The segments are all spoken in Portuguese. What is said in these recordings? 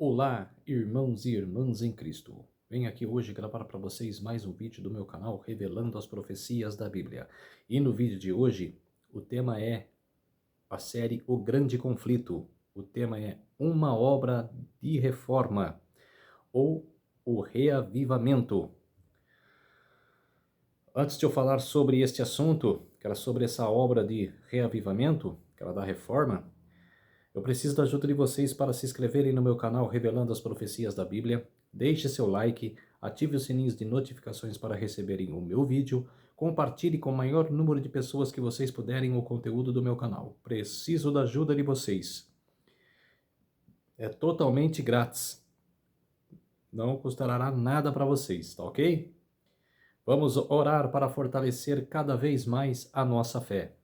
Olá, irmãos e irmãs em Cristo. Venho aqui hoje gravar para vocês mais um vídeo do meu canal revelando as profecias da Bíblia. E no vídeo de hoje, o tema é a série O Grande Conflito. O tema é uma obra de reforma ou o reavivamento. Antes de eu falar sobre este assunto, que era sobre essa obra de reavivamento, que era da reforma, eu preciso da ajuda de vocês para se inscreverem no meu canal Revelando as Profecias da Bíblia. Deixe seu like, ative os sininhos de notificações para receberem o meu vídeo. Compartilhe com o maior número de pessoas que vocês puderem o conteúdo do meu canal. Preciso da ajuda de vocês. É totalmente grátis. Não custará nada para vocês, tá ok? Vamos orar para fortalecer cada vez mais a nossa fé.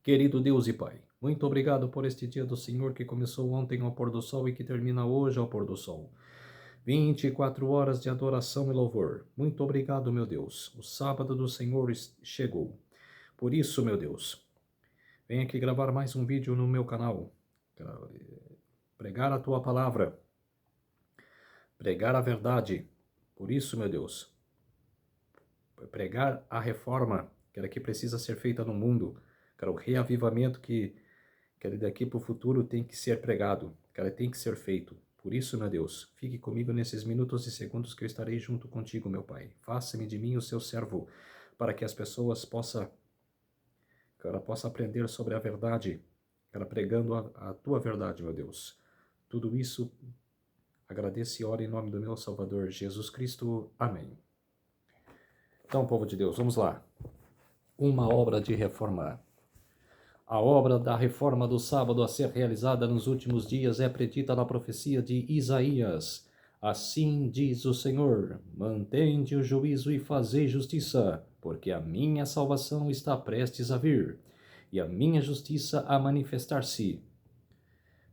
Querido Deus e Pai, muito obrigado por este dia do Senhor que começou ontem ao pôr do sol e que termina hoje ao pôr do sol. 24 horas de adoração e louvor. Muito obrigado, meu Deus. O sábado do Senhor chegou. Por isso, meu Deus, venho aqui gravar mais um vídeo no meu canal. Pregar a Tua palavra. Pregar a verdade. Por isso, meu Deus, pregar a reforma que precisa ser feita no mundo. O reavivamento que daqui para o futuro tem que ser pregado, tem que ser feito. Por isso, meu Deus, fique comigo nesses minutos e segundos que eu estarei junto contigo, meu Pai. Faça-me de mim o seu servo, para que as pessoas possam aprender sobre a verdade, pregando a tua verdade, meu Deus. Tudo isso, agradeço e oro em nome do meu Salvador, Jesus Cristo. Amém. Então, povo de Deus, vamos lá. Uma obra de reforma. A obra da reforma do sábado a ser realizada nos últimos dias é predita na profecia de Isaías. Assim diz o Senhor: mantende o juízo e fazei justiça, porque a minha salvação está prestes a vir, e a minha justiça a manifestar-se.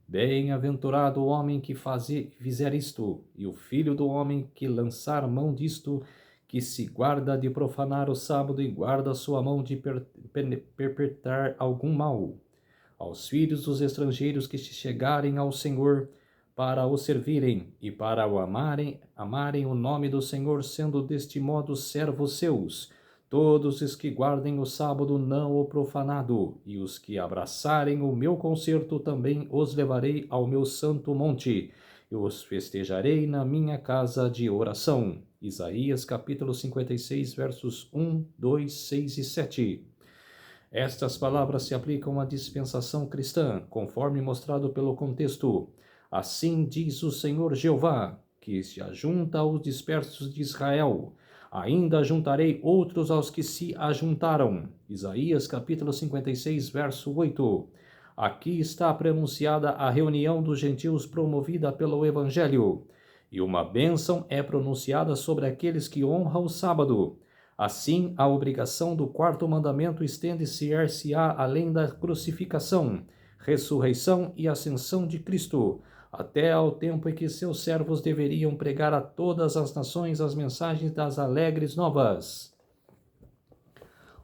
Bem-aventurado o homem que fizer isto, e o filho do homem que lançar mão disto, que se guarda de profanar o sábado e guarda sua mão de perpetrar algum mal. Aos filhos dos estrangeiros que se chegarem ao Senhor para o servirem e para o amarem o nome do Senhor, sendo deste modo servos seus, todos os que guardem o sábado não o profanado, e os que abraçarem o meu concerto também os levarei ao meu santo monte, e os festejarei na minha casa de oração. Isaías capítulo 56, versos 1, 2, 6 e 7. Estas palavras se aplicam à dispensação cristã, conforme mostrado pelo contexto. Assim diz o Senhor Jeová, que se ajunta aos dispersos de Israel. Ainda juntarei outros aos que se ajuntaram. Isaías capítulo 56, verso 8. Aqui está pronunciada a reunião dos gentios promovida pelo Evangelho. E uma bênção é pronunciada sobre aqueles que honram o sábado. Assim, a obrigação do quarto mandamento estende-se-á além da crucificação, ressurreição e ascensão de Cristo, até ao tempo em que seus servos deveriam pregar a todas as nações as mensagens das alegres novas.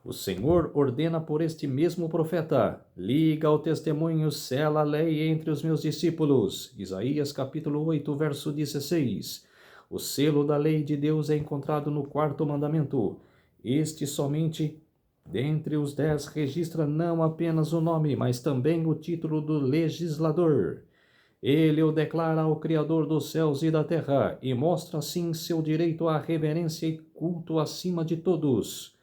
O Senhor ordena por este mesmo profeta: liga ao testemunho, sela a lei entre os meus discípulos. Isaías capítulo 8, verso 16. O selo da lei de Deus é encontrado no quarto mandamento. Este somente, dentre os 10, registra não apenas o nome, mas também o título do legislador. Ele o declara ao Criador dos céus e da terra, e mostra assim seu direito à reverência e culto acima de todos.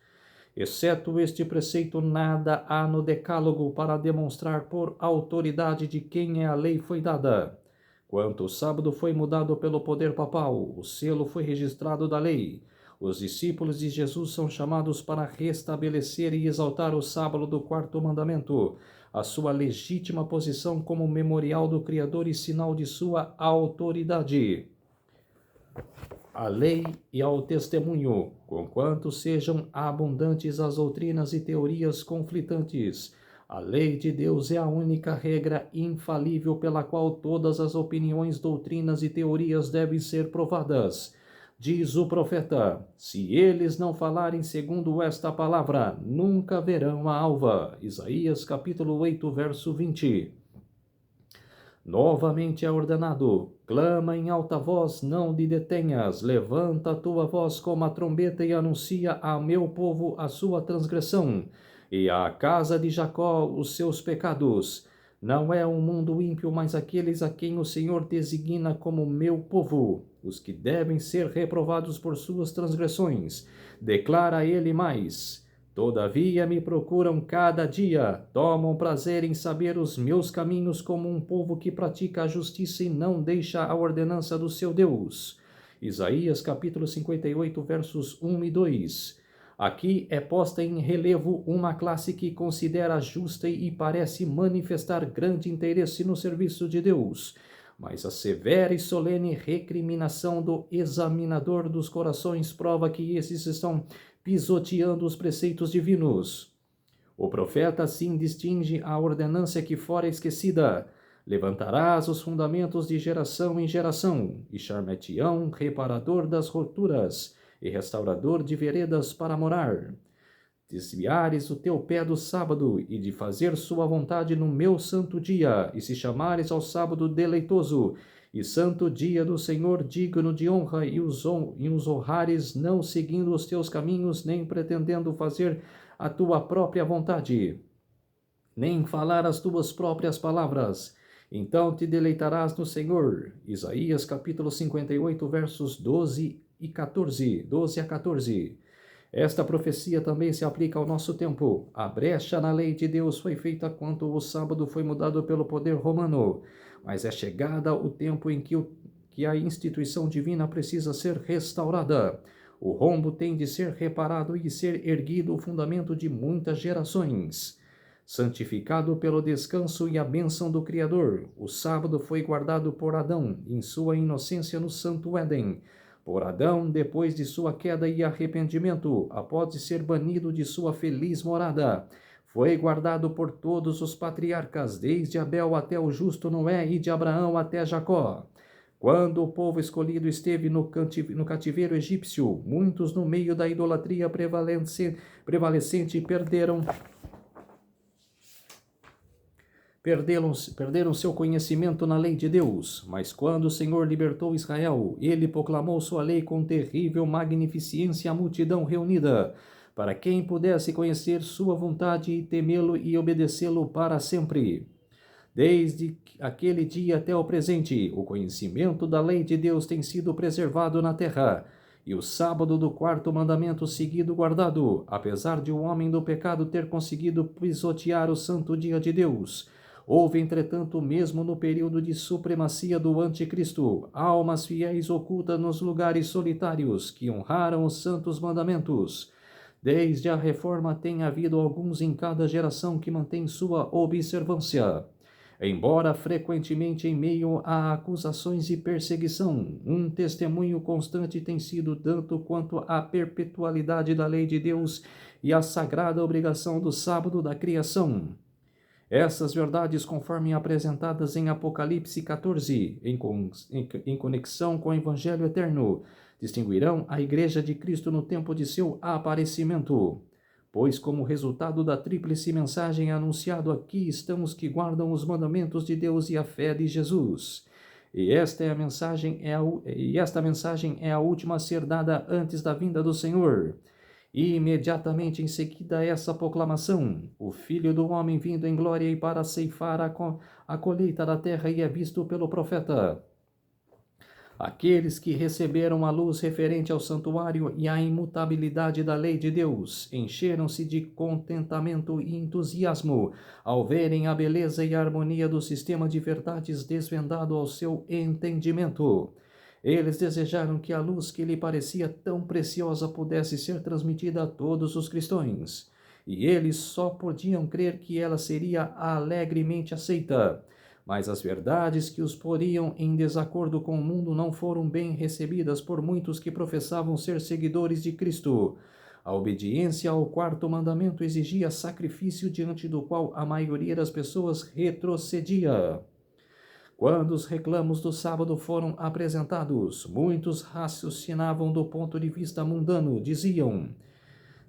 Exceto este preceito, nada há no decálogo para demonstrar por autoridade de quem a lei foi dada. Quanto o sábado foi mudado pelo poder papal, o selo foi registrado da lei. Os discípulos de Jesus são chamados para restabelecer e exaltar o sábado do quarto mandamento, a sua legítima posição como memorial do Criador e sinal de sua autoridade. A lei e ao testemunho, conquanto sejam abundantes as doutrinas e teorias conflitantes. A lei de Deus é a única regra infalível pela qual todas as opiniões, doutrinas e teorias devem ser provadas. Diz o profeta: se eles não falarem segundo esta palavra, nunca verão a alva. Isaías capítulo 8, verso 20. Novamente é ordenado: clama em alta voz, não te detenhas, levanta a tua voz como a trombeta e anuncia a meu povo a sua transgressão, e à casa de Jacó os seus pecados. Não é um mundo ímpio, mas aqueles a quem o Senhor designa como meu povo, os que devem ser reprovados por suas transgressões. Declara ele mais: todavia me procuram cada dia, tomam prazer em saber os meus caminhos, como um povo que pratica a justiça e não deixa a ordenança do seu Deus. Isaías capítulo 58, versos 1 e 2. Aqui é posta em relevo uma classe que considera justa e parece manifestar grande interesse no serviço de Deus, mas a severa e solene recriminação do examinador dos corações prova que esses estão pisoteando os preceitos divinos. O profeta assim distingue a ordenança que fora esquecida: levantarás os fundamentos de geração em geração, e Charmetião, reparador das roturas, e restaurador de veredas para morar. Desviares o teu pé do sábado, e de fazer sua vontade no meu santo dia, e se chamares ao sábado deleitoso, e santo dia do Senhor digno de honra, e os honrares, não seguindo os teus caminhos, nem pretendendo fazer a tua própria vontade, nem falar as tuas próprias palavras, então te deleitarás no Senhor. Isaías capítulo 58, versos 12 a 14. Esta profecia também se aplica ao nosso tempo. A brecha na lei de Deus foi feita quando o sábado foi mudado pelo poder romano, mas é chegada o tempo em que a instituição divina precisa ser restaurada. O rombo tem de ser reparado e ser erguido o fundamento de muitas gerações. Santificado pelo descanso e a bênção do Criador, o sábado foi guardado por Adão, em sua inocência no Santo Éden. Por Adão, depois de sua queda e arrependimento, após ser banido de sua feliz morada, foi guardado por todos os patriarcas, desde Abel até o justo Noé e de Abraão até Jacó. Quando o povo escolhido esteve no cativeiro egípcio, muitos no meio da idolatria prevalecente perderam seu conhecimento na lei de Deus, mas quando o Senhor libertou Israel, ele proclamou sua lei com terrível magnificência à multidão reunida, para quem pudesse conhecer sua vontade e temê-lo e obedecê-lo para sempre. Desde aquele dia até o presente, o conhecimento da lei de Deus tem sido preservado na terra, e o sábado do quarto mandamento seguido guardado, apesar de o homem do pecado ter conseguido pisotear o santo dia de Deus. Houve, entretanto, mesmo no período de supremacia do anticristo, almas fiéis ocultas nos lugares solitários que honraram os santos mandamentos. Desde a reforma tem havido alguns em cada geração que mantêm sua observância. Embora frequentemente em meio a acusações e perseguição, um testemunho constante tem sido tanto quanto a perpetualidade da lei de Deus e a sagrada obrigação do sábado da criação. Essas verdades, conforme apresentadas em Apocalipse 14, em conexão com o Evangelho Eterno, distinguirão a Igreja de Cristo no tempo de seu aparecimento. Pois, como resultado da tríplice mensagem anunciado aqui, estão os que guardam os mandamentos de Deus e a fé de Jesus. E esta mensagem é a última a ser dada antes da vinda do Senhor. E imediatamente em seguida a essa proclamação, o Filho do Homem vindo em glória e para ceifar a colheita da terra, e é visto pelo profeta. Aqueles que receberam a luz referente ao santuário e à imutabilidade da lei de Deus encheram-se de contentamento e entusiasmo ao verem a beleza e a harmonia do sistema de verdades desvendado ao seu entendimento. Eles desejaram que a luz que lhe parecia tão preciosa pudesse ser transmitida a todos os cristãos, e eles só podiam crer que ela seria alegremente aceita. Mas as verdades que os poriam em desacordo com o mundo não foram bem recebidas por muitos que professavam ser seguidores de Cristo. A obediência ao quarto mandamento exigia sacrifício, diante do qual a maioria das pessoas retrocedia. Quando os reclamos do sábado foram apresentados, muitos raciocinavam do ponto de vista mundano. Diziam: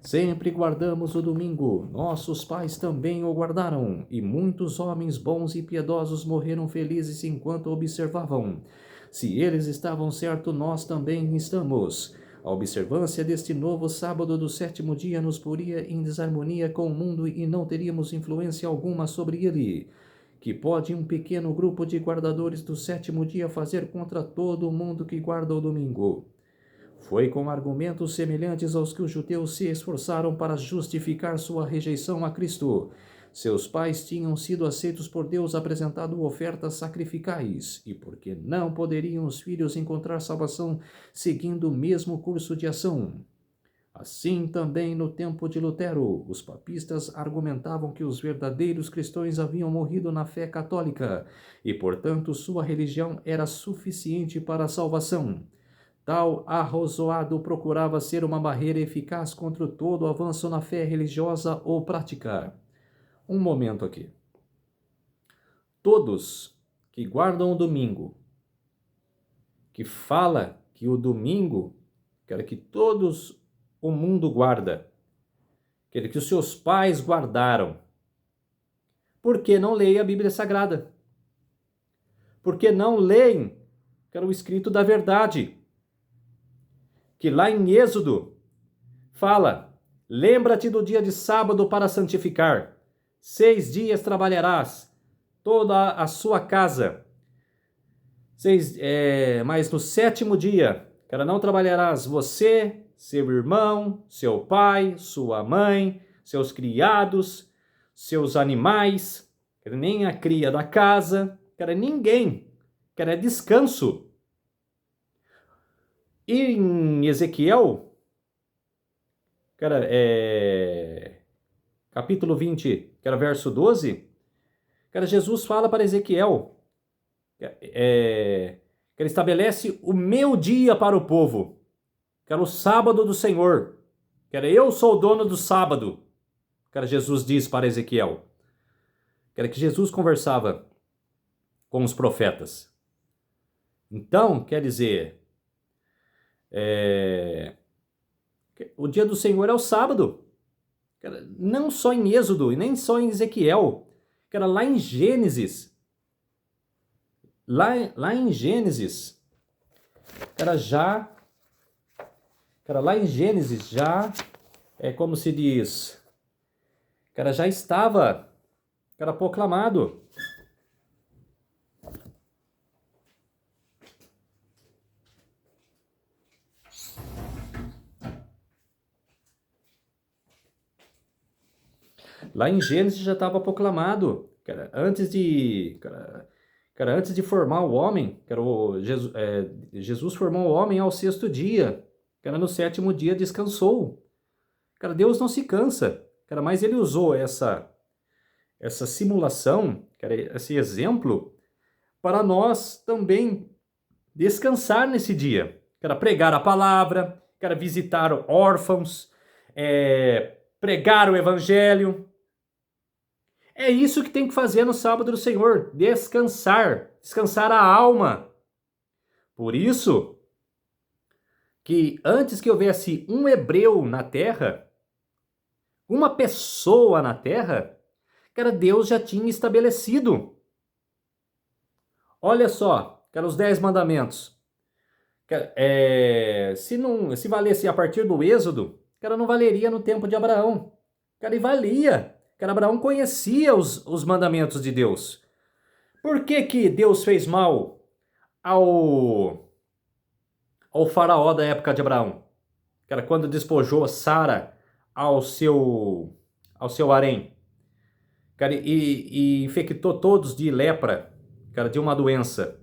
Sempre guardamos o domingo, nossos pais também o guardaram, e muitos homens bons e piedosos morreram felizes enquanto observavam. Se eles estavam certos, nós também estamos. A observância deste novo sábado do sétimo dia nos poria em desarmonia com o mundo e não teríamos influência alguma sobre ele. Que pode um pequeno grupo de guardadores do sétimo dia fazer contra todo mundo que guarda o domingo? Foi com argumentos semelhantes aos que os judeus se esforçaram para justificar sua rejeição a Cristo. Seus pais tinham sido aceitos por Deus apresentando ofertas sacrificais, e porque não poderiam os filhos encontrar salvação seguindo o mesmo curso de ação. Assim também no tempo de Lutero, os papistas argumentavam que os verdadeiros cristãos haviam morrido na fé católica, e portanto sua religião era suficiente para a salvação. Tal arrozoado procurava ser uma barreira eficaz contra todo o avanço na fé religiosa ou prática. Um momento aqui. Todos que guardam o domingo, que fala que o domingo, que todos o mundo guarda, que os seus pais guardaram, por que não leem a Bíblia Sagrada? Por que não leem o escrito da verdade? Que lá em Êxodo fala: lembra-te do dia de sábado para santificar. 6 dias trabalharás, toda a sua casa. Mas no sétimo dia, não trabalharás você, seu irmão, seu pai, sua mãe, seus criados, seus animais, nem a cria da casa, ninguém. É descanso. E em Ezequiel, capítulo 20, verso 12, Jesus fala para Ezequiel, ele estabelece o meu dia para o povo, o sábado do Senhor, eu sou o dono do sábado, Jesus diz para Ezequiel, que Jesus conversava com os profetas. Então, quer dizer, o dia do Senhor é o sábado, não só em Êxodo e nem só em Ezequiel, lá em Gênesis, lá em Gênesis, lá em Gênesis já é como se diz, já estava, proclamado. Lá em Gênesis já estava proclamado, antes de formar o homem, Jesus formou o homem ao 6º dia, no 7º dia descansou. Deus não se cansa, mas ele usou essa simulação, esse exemplo, para nós também descansar nesse dia, pregar a palavra, visitar órfãos, pregar o evangelho. É isso que tem que fazer no sábado do Senhor, descansar a alma. Por isso que antes que houvesse um hebreu na terra, uma pessoa na terra, Deus já tinha estabelecido. Olha só, os 10 mandamentos. Se valesse a partir do Êxodo, não valeria no tempo de Abraão. E valia. Abraão conhecia os mandamentos de Deus. Por que Deus fez mal ao faraó da época de Abraão? Quando despojou Sara ao seu harém. E infectou todos de lepra, de uma doença.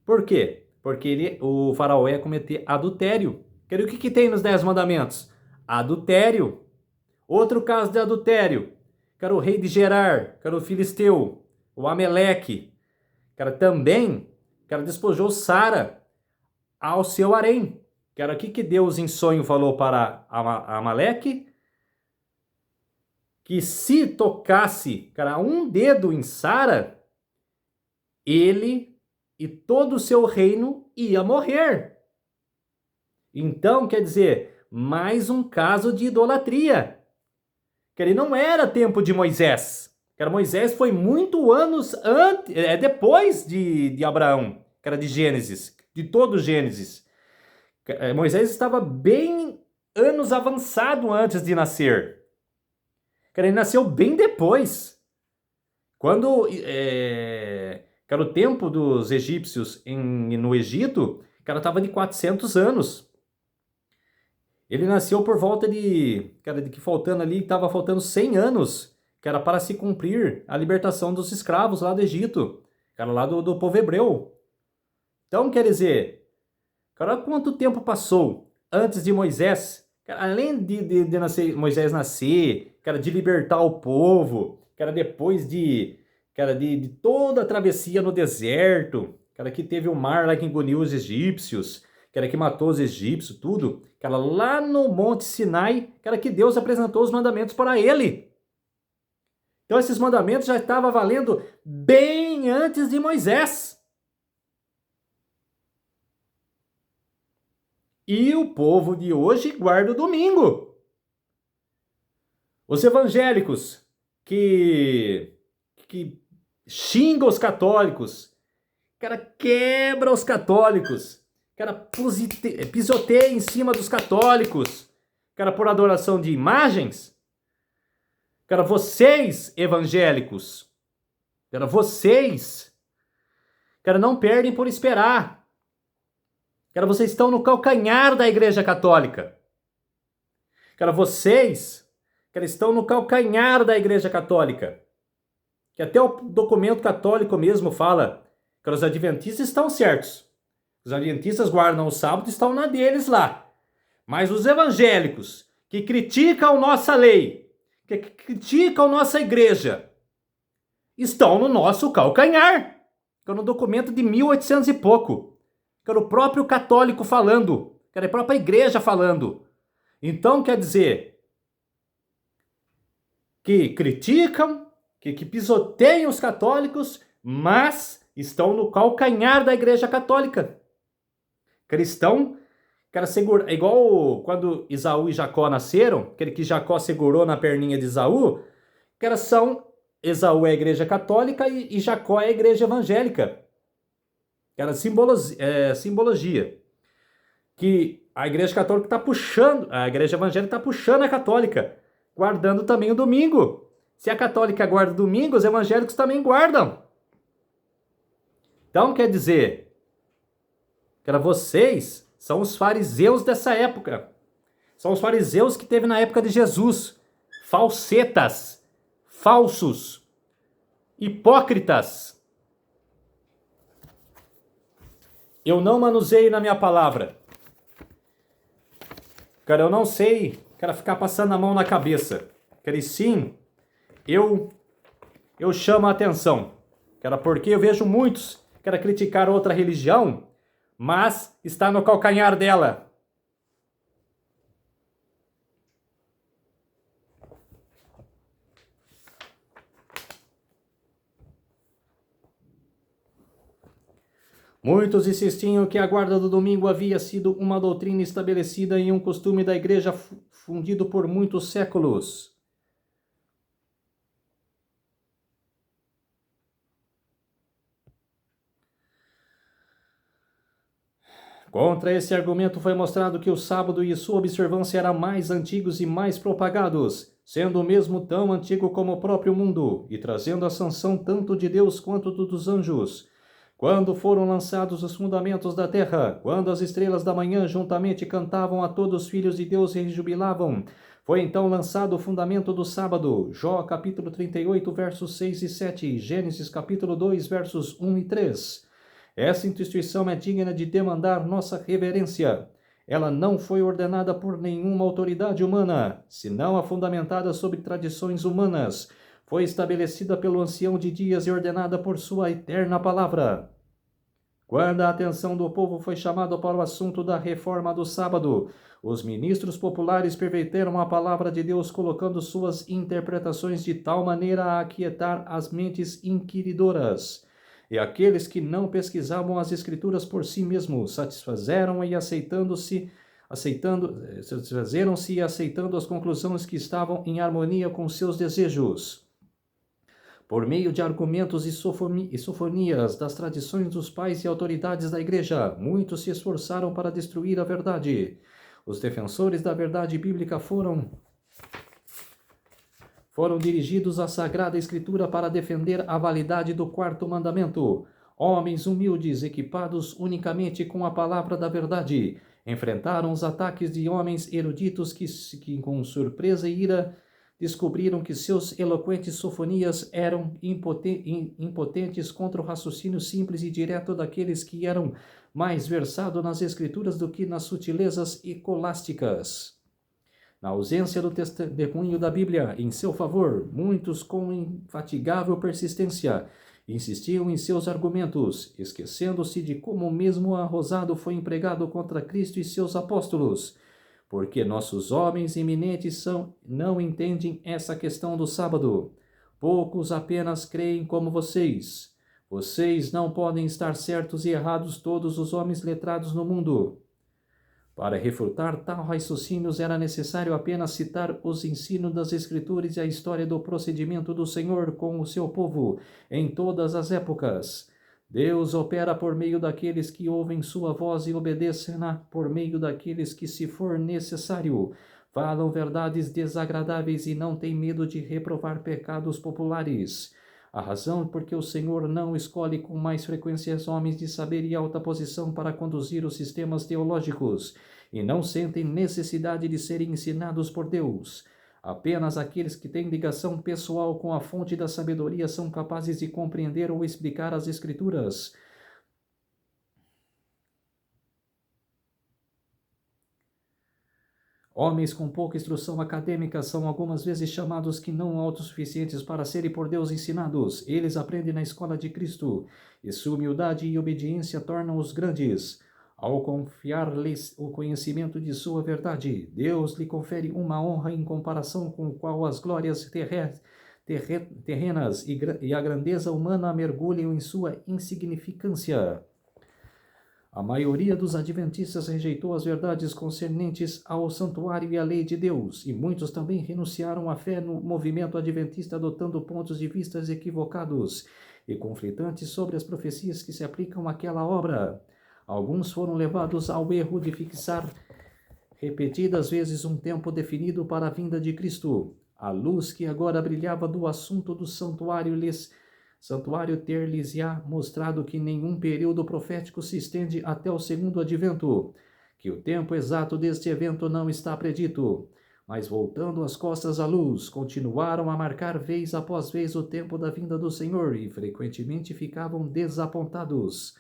Por quê? Porque o faraó ia cometer adultério. O que tem nos 10 mandamentos? Adultério. Outro caso de adultério, o rei de Gerar, o filisteu, o Ameleque, também, despojou Sara ao seu harém. O que Deus em sonho falou para Amaleque? Que se tocasse, um dedo em Sara, ele e todo o seu reino ia morrer. Então, quer dizer, mais um caso de idolatria. Que ele não era tempo de Moisés. Que era Moisés foi muito anos depois de Abraão, que era de Gênesis, de todo Gênesis. Moisés estava bem anos avançado antes de nascer. Que ele nasceu bem depois. Quando que era o tempo dos egípcios no Egito, que ela estava de 400 anos. Ele nasceu por volta estava faltando 100 anos, que era para se cumprir a libertação dos escravos lá do Egito, que era lá do povo hebreu. Então, quer dizer, cara, quanto tempo passou antes de Moisés, além de Moisés nascer, cara, de libertar o povo, cara, depois de toda a travessia no deserto, cara, que teve o mar lá que engoliu os egípcios, cara, que matou os egípcios, tudo, cara, lá no Monte Sinai, cara, que Deus apresentou os mandamentos para ele. Então esses mandamentos já estavam valendo bem antes de Moisés. E o povo de hoje guarda o domingo. Os evangélicos que xingam os católicos, cara, quebra os católicos, cara, pisoteia em cima dos católicos, cara, por adoração de imagens. Cara, vocês evangélicos, cara, vocês, cara, não perdem por esperar. Cara, vocês estão no calcanhar da Igreja Católica. Cara, vocês, cara, estão no calcanhar da Igreja Católica. Que até o documento católico mesmo fala que os adventistas estão certos. Os adventistas guardam o sábado, estão na deles lá. Mas os evangélicos que criticam nossa lei, que criticam nossa igreja, estão no nosso calcanhar. Que é no documento de 1800 e pouco. Que era o próprio católico falando, que era a própria igreja falando. Então, quer dizer, que criticam, que pisoteiam os católicos, mas estão no calcanhar da Igreja Católica. Cristão, cara, segura, igual quando Esaú e Jacó nasceram, aquele que Jacó segurou na perninha de Esaú, cara, Esaú é a Igreja Católica e Jacó é a Igreja Evangélica. Era simbologia. Que a Igreja Católica está puxando, a Igreja Evangélica está puxando a Católica, guardando também o domingo. Se a Católica guarda o domingo, os evangélicos também guardam. Então, quer dizer, que vocês são os fariseus dessa época. São os fariseus que teve na época de Jesus. Falsetas, falsos, hipócritas. Eu não manuseio na minha palavra. Cara, eu não sei, cara, ficar passando a mão na cabeça. Cara, e sim, eu chamo a atenção. Cara, porque eu vejo muitos, cara, criticar outra religião, mas está no calcanhar dela. Muitos insistiam que a guarda do domingo havia sido uma doutrina estabelecida e um costume da igreja fundido por muitos séculos. Contra esse argumento foi mostrado que o sábado e sua observância eram mais antigos e mais propagados, sendo o mesmo tão antigo como o próprio mundo, e trazendo a sanção tanto de Deus quanto dos anjos. Quando foram lançados os fundamentos da terra, quando as estrelas da manhã juntamente cantavam a todos os filhos de Deus e rejubilavam, foi então lançado o fundamento do sábado. Jó capítulo 38, versos 6 e 7, Gênesis capítulo 2, versos 1 e 3. Essa instituição é digna de demandar nossa reverência. Ela não foi ordenada por nenhuma autoridade humana, senão a fundamentada sobre tradições humanas. Foi estabelecida pelo ancião de dias e ordenada por sua eterna palavra. Quando a atenção do povo foi chamada para o assunto da reforma do sábado, os ministros populares perverteram a palavra de Deus, colocando suas interpretações de tal maneira a aquietar as mentes inquiridoras. E aqueles que não pesquisavam as escrituras por si mesmos satisfazeram e aceitando-se trazeram-se e aceitando as conclusões que estavam em harmonia com seus desejos. Por meio de argumentos e sofonias das tradições dos pais e autoridades da igreja, muitos se esforçaram para destruir a verdade. Os defensores da verdade bíblica foram dirigidos à Sagrada Escritura para defender a validade do quarto mandamento. Homens humildes, equipados unicamente com a palavra da verdade, enfrentaram os ataques de homens eruditos que com surpresa e ira, descobriram que seus eloquentes sofonias eram impotentes contra o raciocínio simples e direto daqueles que eram mais versados nas Escrituras do que nas sutilezas escolásticas. Na ausência do testemunho da Bíblia em seu favor, muitos com infatigável persistência insistiam em seus argumentos, esquecendo-se de como o mesmo arrosado foi empregado contra Cristo e seus apóstolos, porque nossos homens eminentes não entendem essa questão do sábado. Poucos apenas creem como vocês. Vocês não podem estar certos e errados todos os homens letrados no mundo. Para refutar tal raciocínio era necessário apenas citar os ensinos das Escrituras e a história do procedimento do Senhor com o seu povo em todas as épocas. Deus opera por meio daqueles que ouvem sua voz e obedecem-na por meio daqueles que, se for necessário, falam verdades desagradáveis e não têm medo de reprovar pecados populares. A razão por que o Senhor não escolhe com mais frequência homens de saber e alta posição para conduzir os sistemas teológicos e não sentem necessidade de serem ensinados por Deus. Apenas aqueles que têm ligação pessoal com a fonte da sabedoria são capazes de compreender ou explicar as Escrituras. Homens com pouca instrução acadêmica são algumas vezes chamados que não autossuficientes para serem por Deus ensinados. Eles aprendem na escola de Cristo, e sua humildade e obediência tornam-os grandes. Ao confiar-lhes o conhecimento de sua verdade, Deus lhe confere uma honra em comparação com a qual as glórias terrenas e a grandeza humana mergulham em sua insignificância. A maioria dos adventistas rejeitou as verdades concernentes ao santuário e à lei de Deus, e muitos também renunciaram à fé no movimento adventista, adotando pontos de vista equivocados e conflitantes sobre as profecias que se aplicam àquela obra. Alguns foram levados ao erro de fixar repetidas vezes um tempo definido para a vinda de Cristo. A luz que agora brilhava do assunto do santuário ter-lhes-á mostrado que nenhum período profético se estende até o segundo advento, que o tempo exato deste evento não está predito, mas voltando as costas à luz, continuaram a marcar vez após vez o tempo da vinda do Senhor e frequentemente ficavam desapontados.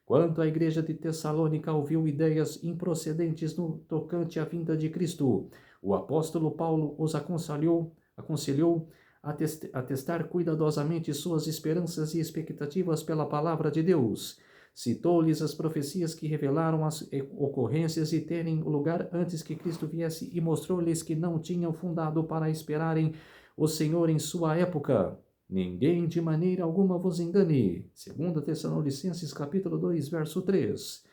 Quanto à igreja de Tessalônica ouviu ideias improcedentes no tocante à vinda de Cristo, o apóstolo Paulo os aconselhou a testar cuidadosamente suas esperanças e expectativas pela palavra de Deus. Citou-lhes as profecias que revelaram as ocorrências e terem lugar antes que Cristo viesse e mostrou-lhes que não tinham fundado para esperarem o Senhor em sua época. Ninguém de maneira alguma vos engane. 2 Tessalonicenses capítulo 2, verso 3.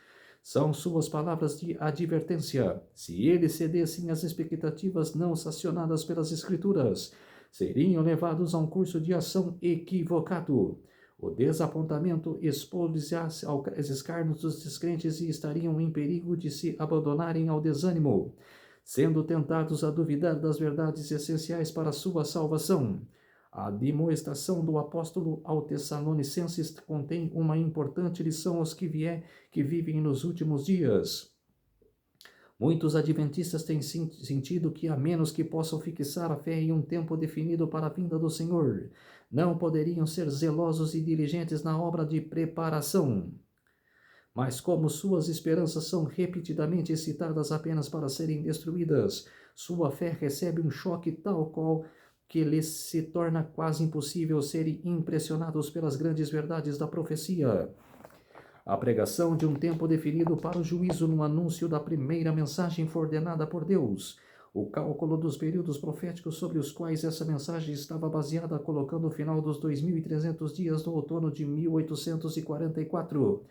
São suas palavras de advertência. Se eles cedessem às expectativas não sacionadas pelas Escrituras, seriam levados a um curso de ação equivocado. O desapontamento expô-los aos escárnios dos descrentes e estariam em perigo de se abandonarem ao desânimo, sendo tentados a duvidar das verdades essenciais para a sua salvação. A demonstração do apóstolo ao Tessalonicenses contém uma importante lição aos que vivem nos últimos dias. Muitos adventistas têm sentido que, a menos que possam fixar a fé em um tempo definido para a vinda do Senhor, não poderiam ser zelosos e diligentes na obra de preparação. Mas como suas esperanças são repetidamente excitadas apenas para serem destruídas, sua fé recebe um choque tal qual que lhes se torna quase impossível serem impressionados pelas grandes verdades da profecia. A pregação de um tempo definido para o juízo no anúncio da primeira mensagem foi ordenada por Deus. O cálculo dos períodos proféticos sobre os quais essa mensagem estava baseada, colocando o final dos 2.300 dias do outono de 1844,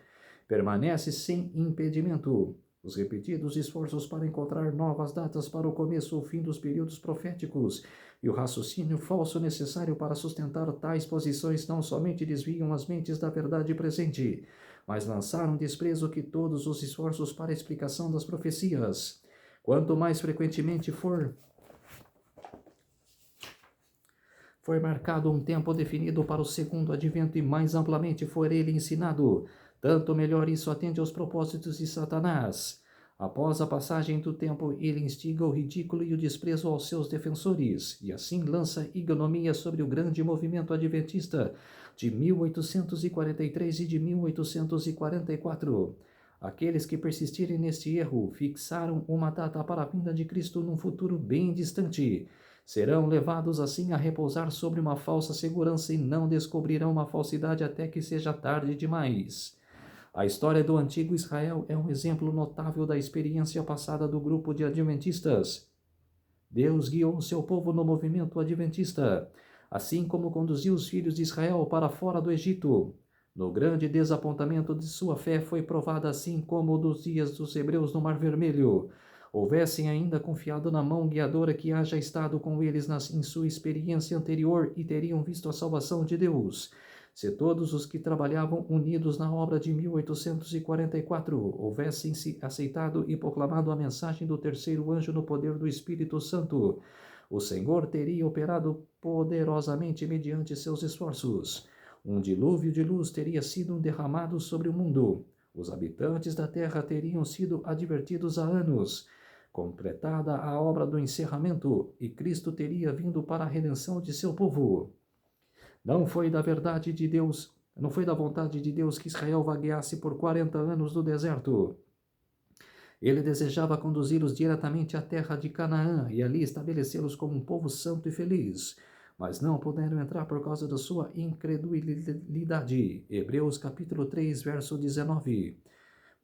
permanece sem impedimento. Os repetidos esforços para encontrar novas datas para o começo ou fim dos períodos proféticos e o raciocínio falso necessário para sustentar tais posições não somente desviam as mentes da verdade presente, mas lançaram desprezo que todos os esforços para a explicação das profecias. Quanto mais frequentemente foi marcado um tempo definido para o segundo advento e mais amplamente for ele ensinado, tanto melhor isso atende aos propósitos de Satanás. Após a passagem do tempo, ele instiga o ridículo e o desprezo aos seus defensores, e assim lança ignomia sobre o grande movimento adventista de 1843 e de 1844. Aqueles que persistirem neste erro fixaram uma data para a vinda de Cristo num futuro bem distante. Serão levados assim a repousar sobre uma falsa segurança e não descobrirão uma falsidade até que seja tarde demais. A história do antigo Israel é um exemplo notável da experiência passada do grupo de adventistas. Deus guiou seu povo no movimento adventista, assim como conduziu os filhos de Israel para fora do Egito. No grande desapontamento de sua fé foi provada assim como o dos dias dos hebreus no Mar Vermelho. Houvessem ainda confiado na mão guiadora que haja estado com eles em sua experiência anterior e teriam visto a salvação de Deus. Se todos os que trabalhavam unidos na obra de 1844 houvessem se aceitado e proclamado a mensagem do terceiro anjo no poder do Espírito Santo, o Senhor teria operado poderosamente mediante seus esforços. Um dilúvio de luz teria sido derramado sobre o mundo. Os habitantes da terra teriam sido advertidos há anos. Completada a obra do encerramento, e Cristo teria vindo para a redenção de seu povo. Não foi da vontade de Deus que Israel vagueasse por 40 anos no deserto. Ele desejava conduzi-los diretamente à terra de Canaã e ali estabelecê-los como um povo santo e feliz. Mas não puderam entrar por causa da sua incredulidade. Hebreus capítulo 3, verso 19.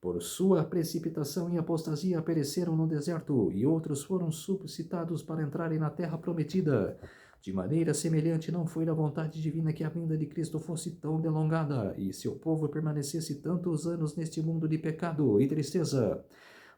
Por sua precipitação e apostasia pereceram no deserto, e outros foram suscitados para entrarem na terra prometida. De maneira semelhante, não foi da vontade divina que a vinda de Cristo fosse tão delongada, e seu povo permanecesse tantos anos neste mundo de pecado e tristeza.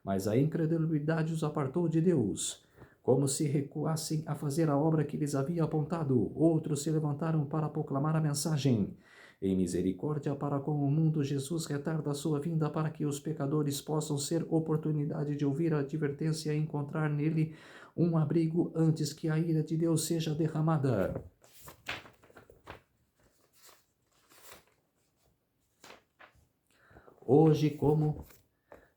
Mas a incredulidade os apartou de Deus. Como se recuassem a fazer a obra que lhes havia apontado, outros se levantaram para proclamar a mensagem. Em misericórdia para com o mundo, Jesus retarda a sua vinda para que os pecadores possam ter oportunidade de ouvir a advertência e encontrar nele um abrigo antes que a ira de Deus seja derramada. Hoje, como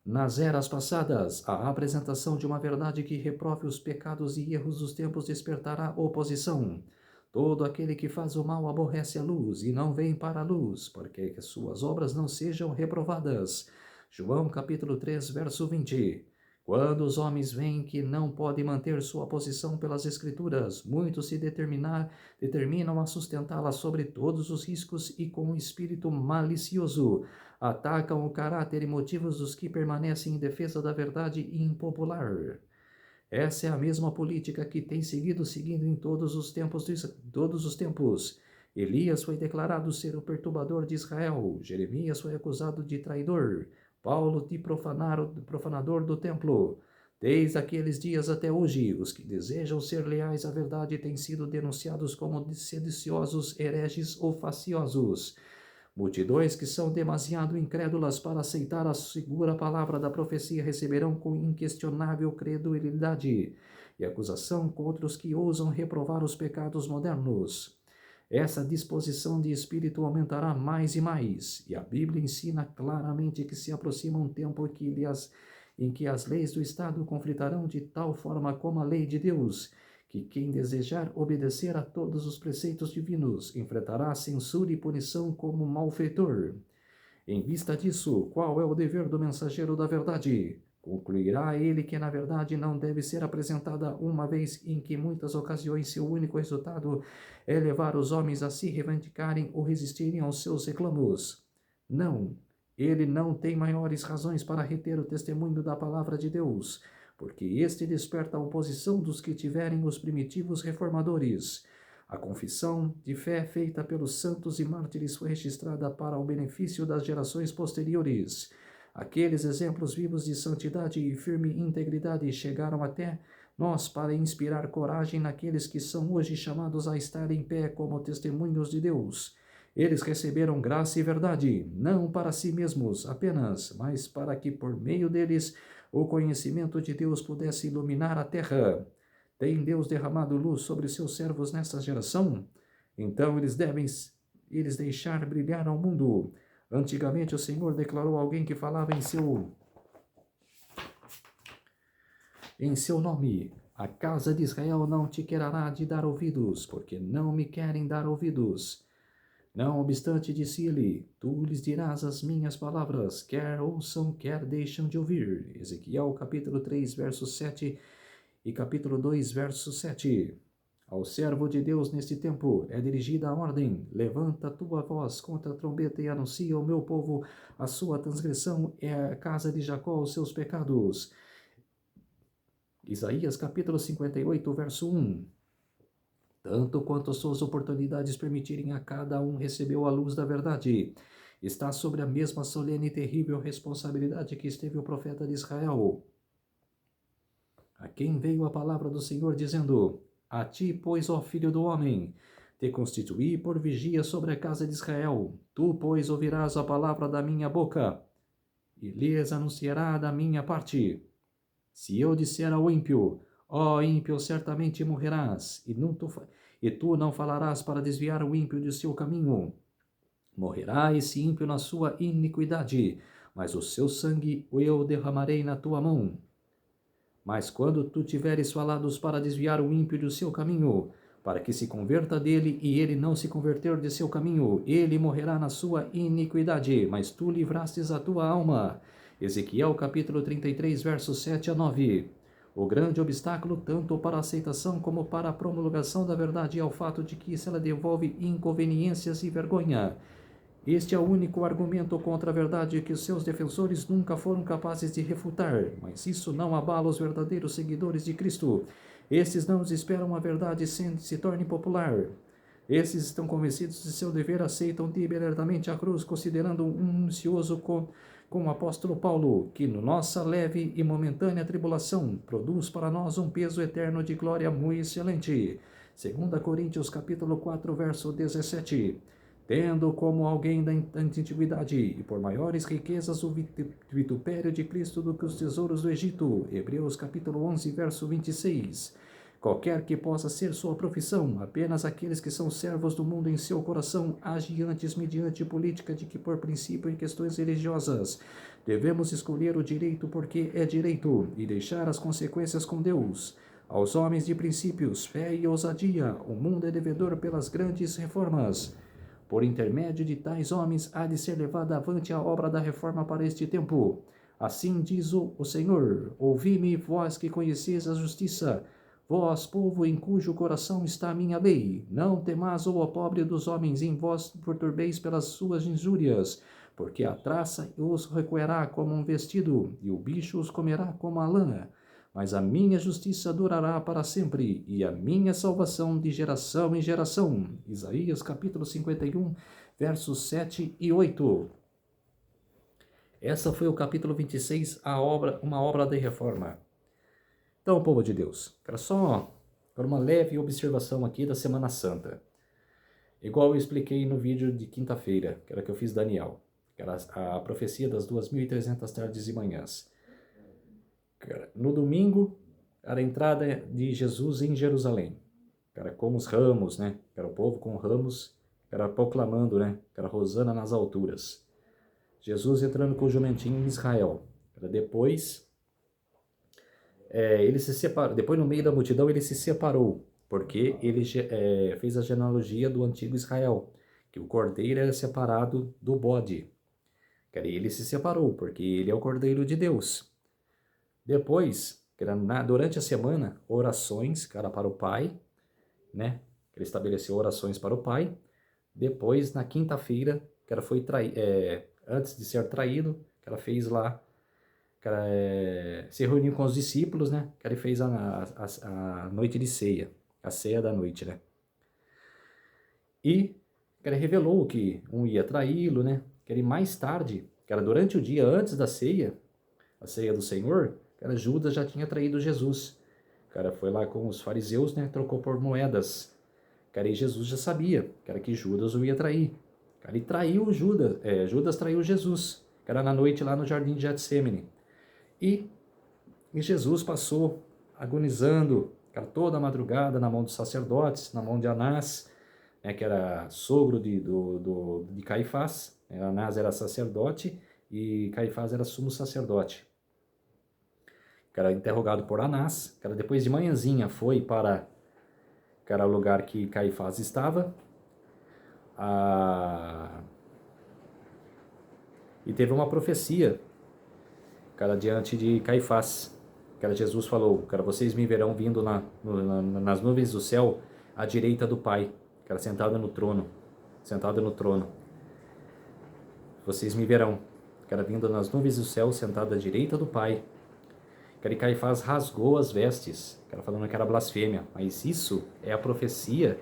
nas eras passadas, a apresentação de uma verdade que reprove os pecados e erros dos tempos despertará oposição. Todo aquele que faz o mal aborrece a luz e não vem para a luz, porque que suas obras não sejam reprovadas. João capítulo 3, verso 20. Quando os homens veem que não podem manter sua posição pelas Escrituras, muitos se determinam a sustentá-la sobre todos os riscos e com um espírito malicioso atacam o caráter e motivos dos que permanecem em defesa da verdade impopular. Essa é a mesma política que tem seguido em todos os tempos. Elias foi declarado ser o perturbador de Israel. Jeremias foi acusado de traidor. Paulo de profanador do templo. Desde aqueles dias até hoje, os que desejam ser leais à verdade têm sido denunciados como sediciosos, hereges ou faciosos. Multidões que são demasiado incrédulas para aceitar a segura palavra da profecia receberão com inquestionável credulidade e acusação contra os que ousam reprovar os pecados modernos. Essa disposição de espírito aumentará mais e mais, e a Bíblia ensina claramente que se aproxima um tempo em que as leis do Estado conflitarão de tal forma como a lei de Deus, que quem desejar obedecer a todos os preceitos divinos enfrentará censura e punição como malfeitor. Em vista disso, qual é o dever do mensageiro da verdade? Concluirá ele que na verdade não deve ser apresentada uma vez em que muitas ocasiões seu único resultado é levar os homens a se reivindicarem ou resistirem aos seus reclamos. Não, ele não tem maiores razões para reter o testemunho da palavra de Deus, porque este desperta a oposição dos que tiverem os primitivos reformadores. A confissão de fé feita pelos santos e mártires foi registrada para o benefício das gerações posteriores. Aqueles exemplos vivos de santidade e firme integridade chegaram até nós para inspirar coragem naqueles que são hoje chamados a estar em pé como testemunhos de Deus. Eles receberam graça e verdade, não para si mesmos apenas, mas para que por meio deles o conhecimento de Deus pudesse iluminar a terra. Tem Deus derramado luz sobre seus servos nesta geração? Então eles deixar brilhar ao mundo. Antigamente o Senhor declarou a alguém que falava em seu nome: a casa de Israel não te quererá de dar ouvidos, porque não me querem dar ouvidos. Não obstante, disse-lhe, tu lhes dirás as minhas palavras, quer ouçam, quer deixam de ouvir. Ezequiel capítulo 3, verso 7 e capítulo 2, verso 7. Ao servo de Deus neste tempo é dirigida a ordem: levanta tua voz contra a trombeta e anuncia ao meu povo a sua transgressão, é a casa de Jacó os seus pecados. Isaías capítulo 58, verso 1. Tanto quanto suas oportunidades permitirem, a cada um recebeu a luz da verdade. Está sobre a mesma solene e terrível responsabilidade que esteve o profeta de Israel, a quem veio a palavra do Senhor dizendo: a ti, pois, ó filho do homem, te constituí por vigia sobre a casa de Israel. Tu, pois, ouvirás a palavra da minha boca e lhes anunciará da minha parte. Se eu disser ao ímpio: ó ímpio, certamente morrerás, e tu não falarás para desviar o ímpio de seu caminho. Morrerá esse ímpio na sua iniquidade, mas o seu sangue eu derramarei na tua mão. Mas quando tu tiveres falados para desviar o ímpio do seu caminho, para que se converta dele e ele não se converter de seu caminho, ele morrerá na sua iniquidade, mas tu livrastes a tua alma. Ezequiel capítulo 33, versos 7 a 9. O grande obstáculo, tanto para a aceitação como para a promulgação da verdade, é o fato de que ela devolve inconveniências e vergonha. Este é o único argumento contra a verdade que os seus defensores nunca foram capazes de refutar, mas isso não abala os verdadeiros seguidores de Cristo. Esses não esperam a verdade se torne popular. Esses estão convencidos de seu dever, aceitam deliberadamente a cruz, considerando um ansioso como o apóstolo Paulo, que nossa leve e momentânea tribulação produz para nós um peso eterno de glória muito excelente. 2 Coríntios capítulo 4, verso 17. Tendo como alguém da antiguidade, e por maiores riquezas o vitupério de Cristo do que os tesouros do Egito. Hebreus capítulo 11, verso 26. Qualquer que possa ser sua profissão, apenas aqueles que são servos do mundo em seu coração, agem antes mediante política de que por princípio em questões religiosas. Devemos escolher o direito porque é direito, e deixar as consequências com Deus. Aos homens de princípios, fé e ousadia, o mundo é devedor pelas grandes reformas. Por intermédio de tais homens há de ser levada avante a obra da reforma para este tempo. Assim diz o Senhor: ouvi-me, vós que conheceis a justiça, vós, povo em cujo coração está a minha lei. Não temais o pobre dos homens, em vós perturbeis pelas suas injúrias, porque a traça os recolherá como um vestido, e o bicho os comerá como a lã. Mas a minha justiça durará para sempre, e a minha salvação de geração em geração. Isaías capítulo 51, versos 7 e 8. Essa foi o capítulo 26, uma obra de reforma. Então, povo de Deus, quero só uma leve observação aqui da Semana Santa. Igual eu expliquei no vídeo de quinta-feira, que era que eu fiz Daniel, que era a profecia das 2.300 tardes e manhãs. No domingo, era a entrada de Jesus em Jerusalém. Era como os ramos, né? Era o povo com ramos, era proclamando, né? Era Rosana nas alturas. Jesus entrando com o jumentinho em Israel. Era depois, ele se separou. Depois, no meio da multidão, ele se separou, porque ele fez a genealogia do antigo Israel, que o cordeiro era separado do bode. Ele se separou, porque ele é o cordeiro de Deus. Depois, durante a semana, orações, para o Pai, né? Ele estabeleceu orações para o Pai. Depois, na quinta-feira, foi antes de ser traído, que ela fez lá, se reuniu com os discípulos, né? Que ele fez a noite de ceia, a ceia da noite, né? E ele revelou que um ia traí-lo, né? Que ele mais tarde, que era durante o dia antes da ceia, a ceia do Senhor, cara, Judas já tinha traído Jesus. Cara, foi lá com os fariseus, né, trocou por moedas. Cara, e Jesus já sabia, cara, que Judas o ia trair. Cara, e traiu Judas, Judas traiu Jesus, cara, na noite lá no jardim de Getsemane. E Jesus passou agonizando, cara, toda a madrugada na mão dos sacerdotes, na mão de Anás, né, que era sogro de Caifás. Anás era sacerdote e Caifás era sumo sacerdote. Que era interrogado por Anás, que era depois de manhãzinha foi para que era o lugar que Caifás estava, e teve uma profecia, cara, diante de Caifás, cara, Jesus falou, cara, vocês me verão vindo nas nuvens do céu, à direita do Pai, cara, sentado no trono, vocês me verão, cara, vindo nas nuvens do céu, sentado à direita do Pai. Cara, e Caifás rasgou as vestes, cara, falando que era blasfêmia, mas isso é a profecia,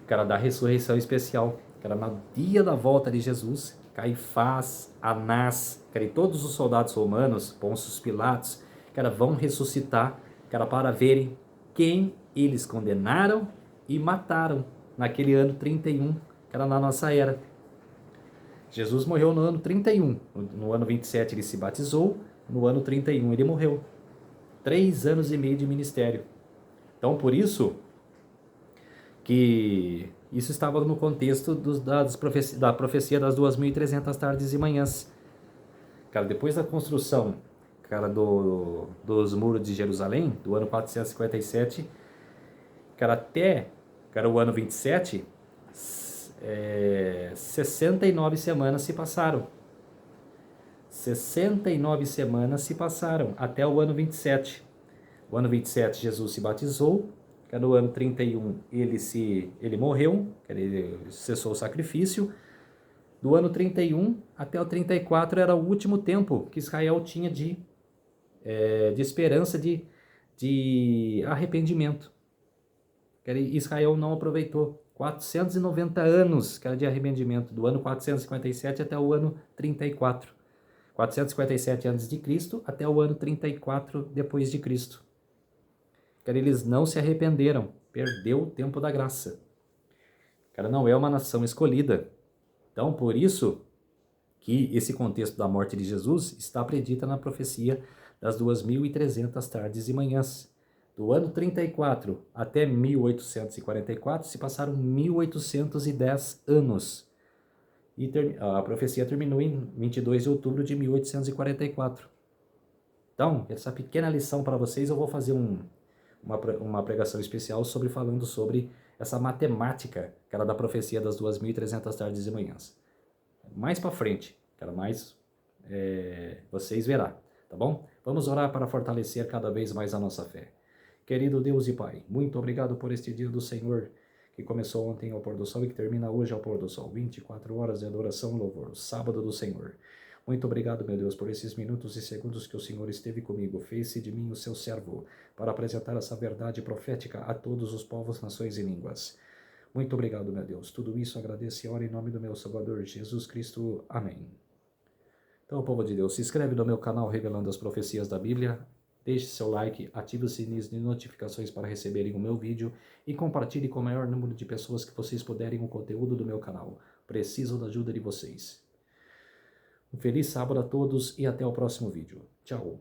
cara, da ressurreição especial, cara, no dia da volta de Jesus, Caifás, Anás, cara, e todos os soldados romanos, Pôncio Pilatos, cara, vão ressuscitar, cara, para verem quem eles condenaram e mataram naquele ano 31, cara, na nossa era. Jesus morreu no ano 31, no ano 27 ele se batizou, no ano 31 ele morreu. 3 anos e meio de ministério. Então, por isso que isso estava no contexto da profecia das 2.300 tardes e manhãs. Cara, depois da construção, cara, dos muros de Jerusalém, do ano 457, cara, até, cara, o ano 27, 69 semanas se passaram. 69 semanas se passaram até o ano 27. O ano 27 Jesus se batizou, no ano 31 ele morreu, ele cessou o sacrifício. Do ano 31 até o 34 era o último tempo que Israel tinha de esperança de arrependimento. Israel não aproveitou 490 anos de arrependimento, do ano 457 até o ano 34. 457 antes de Cristo até o ano 34 depois de Cristo. Eles não se arrependeram, perdeu o tempo da graça. Não é uma nação escolhida. Então, por isso que esse contexto da morte de Jesus está predita na profecia das 2.300 tardes e manhãs. Do ano 34 até 1844 se passaram 1.810 anos. E a profecia terminou em 22 de outubro de 1844. Então, essa pequena lição para vocês, eu vou fazer uma pregação especial falando sobre essa matemática, que era da profecia das 2.300 tardes e manhãs. Mais para frente, vocês verão, tá bom? Vamos orar para fortalecer cada vez mais a nossa fé. Querido Deus e Pai, muito obrigado por este dia do Senhor, que começou ontem ao pôr do sol e que termina hoje ao pôr do sol. 24 horas de adoração e louvor, o sábado do Senhor. Muito obrigado, meu Deus, por esses minutos e segundos que o Senhor esteve comigo, fez-se de mim o seu servo, para apresentar essa verdade profética a todos os povos, nações e línguas. Muito obrigado, meu Deus. Tudo isso agradeço e oro em nome do meu Salvador, Jesus Cristo. Amém. Então, povo de Deus, se inscreve no meu canal Revelando as Profecias da Bíblia, deixe seu like, ative o sininho de notificações para receberem o meu vídeo e compartilhe com o maior número de pessoas que vocês puderem o conteúdo do meu canal. Preciso da ajuda de vocês. Um feliz sábado a todos e até o próximo vídeo. Tchau!